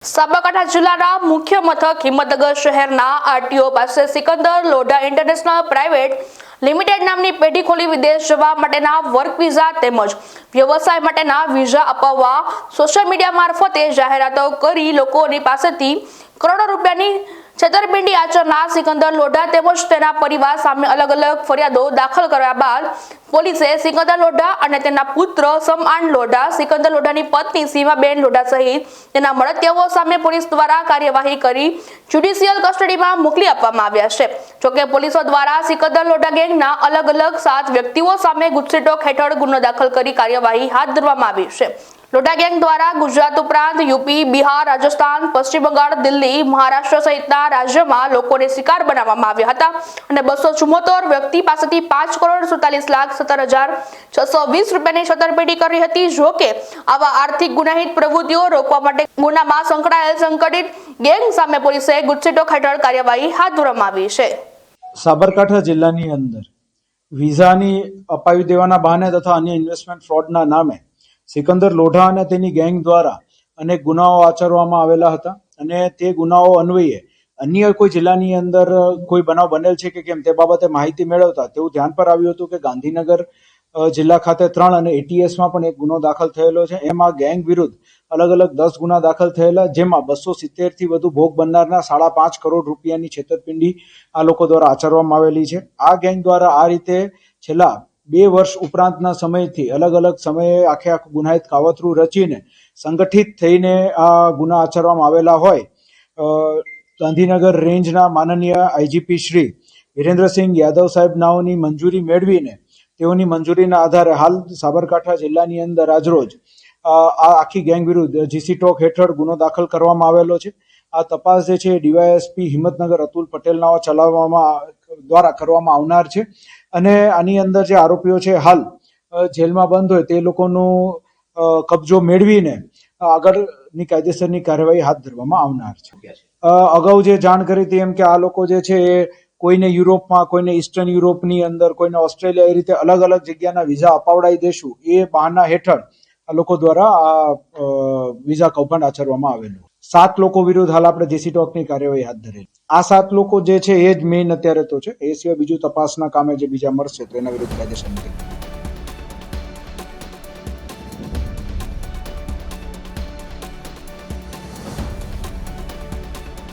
સાબરકાંઠા જિલ્લાના મુખ્ય મથક હિંમતનગર શહેરના આરટીઓ પાસે Sikandar Lodha international private limited નામની પેઢી ખોલી વિદેશ જવા માટેના વર્ક વિઝા તેમજ વ્યવસાય માટેના વિઝા અપાવવા સોશિયલ મીડિયા મારફતે જાહેરાતો કરી લોકોની પાસેથી કરોડો રૂપિયાની છેતરપિંડી આચરનાર સિકંદર લોઢા તેમજ તેના પરિવાર સામે અલગ અલગ ફરિયાદો દાખલ કર્યા બાદ પોલીસે સિકંદર લોઢા અને તેના પુત્ર સમઆન લોઢા, સિકંદર લોઢાની પત્ની સીમાબેન લોઢા સહિત તેના મળતિયાઓ સામે પોલીસ દ્વારા કાર્યવાહી કરી જ્યુડિશિયલ કસ્ટડીમાં મોકલી આપવામાં આવ્યા છે। જોકે પોલીસો દ્વારા સિકંદર લોઢા ગેંગના અલગ અલગ 7 વ્યક્તિઓ સામે ગુજસીટોક હેઠળ ગુનો દાખલ કરી કાર્યવાહી હાથ ધરવામાં આવી છે। લોઢા ગેંગ દ્વારા ગુજરાત ઉપરાંત યુપી, બિહાર, રાજસ્થાન, પશ્ચિમ બંગાળ, દિલ્હી, મહારાષ્ટ્ર સહિતના રાજ્યોમાં લોકોને શિકાર બનાવવામાં આવ્યા હતા અને 274 વ્યક્તિ પાસેથી 5,47,17,620 રૂપિયાની છેતરપિંડી કરી હતી। જોકે આવા આર્થિક ગુનાહિત પ્રવૃત્તિઓ રોકવા માટે ગુનામાં સંકળાયેલ સંગઠિત ગેંગ સામે પોલીસે ગુજસીટોક હેઠળ કાર્યવાહી હાથ ધરવામાં આવી છે। સાબરકાંઠા જિલ્લાની અંદર વિઝાની અપાવી દેવાના બહાને તથા અન્ય ઇન્વેસ્ટમેન્ટ ફ્રોડના નામે સિકંદર લોઢા અને તેની ગેંગ દ્વારા અનેક ગુનાઓ આચરવામાં આવેલા હતા અને તે ગુનાઓ અન્વયે અન્ય કોઈ જિલ્લાની અંદર કોઈ બનાવ બનેલ છે કે કેમ તે બાબતે માહિતી મેળવતા તેવું ધ્યાન પર આવ્યું હતું કે ગાંધીનગર જિલ્લા ખાતે 3 અને એટીએસમાં પણ એક ગુનો દાખલ થયેલો છે। એમાં ગેંગ વિરુદ્ધ અલગ અલગ 10 ગુના દાખલ થયેલા, જેમાં 270 થી વધુ ભોગ બનનારના 5.5 કરોડ રૂપિયાની છેતરપિંડી આ લોકો દ્વારા આચરવામાં આવેલી છે। આ ગેંગ દ્વારા આ રીતે છેલ્લા 2 વર્ષ ઉપરાંતના સમયથી અલગ અલગ સમયે આખું ગુનાહિત કાવતરું રચીને સંગઠિત થઈને આ ગુના આચરવામાં આવેલા હોય ગાંધીનગર રેન્જના માનનીય આઈજીપી શ્રી વિરેન્દ્રસિંહ યાદવ સાહેબ નાઓની મંજૂરી મેળવીને તેઓની મંજૂરીના આધારે હાલ સાબરકાંઠા જિલ્લાની અંદર આજરોજ આ આખી ગેંગ વિરુદ્ધ જીસીટોક હેઠળ ગુનો દાખલ કરવામાં આવેલો છે। આ તપાસ જે છે ડીવાયએસપી હિંમતનગર અતુલ પટેલ નાઓ દ્વારા કરવામાં આવનાર છે અને આની અંદર જે આરોપીઓ છે હાલ જેલમાં બંધ હોય તે લોકોનો કબજો મેળવીને આગળની કાયદેસરની કાર્યવાહી હાથ ધરવામાં આવનાર છે। અગાઉ જે જાણ કરી હતી એમ કે આ લોકો જે છે એ કોઈને યુરોપમાં, કોઈને ઈસ્ટર્ન યુરોપની અંદર, કોઈને ઓસ્ટ્રેલિયા, એ રીતે અલગ અલગ જગ્યાના વિઝા અપાવડાવી દેશું એ બહાના હેઠળ આ લોકો દ્વારા આ વિઝા કૌભાંડ આચરવામાં આવેલું। 7 લોકો વિરુદ્ધ હાલ આપણે જીસીટોકની કાર્યવાહી હાથ ધરેલી। આ 7 લોકો જે છે એ જ મેઇન અત્યારે તો છે, એ સિવાય બીજું તપાસના કામે જે બીજા મળશે તો એના વિરુદ્ધ કાયદેસરની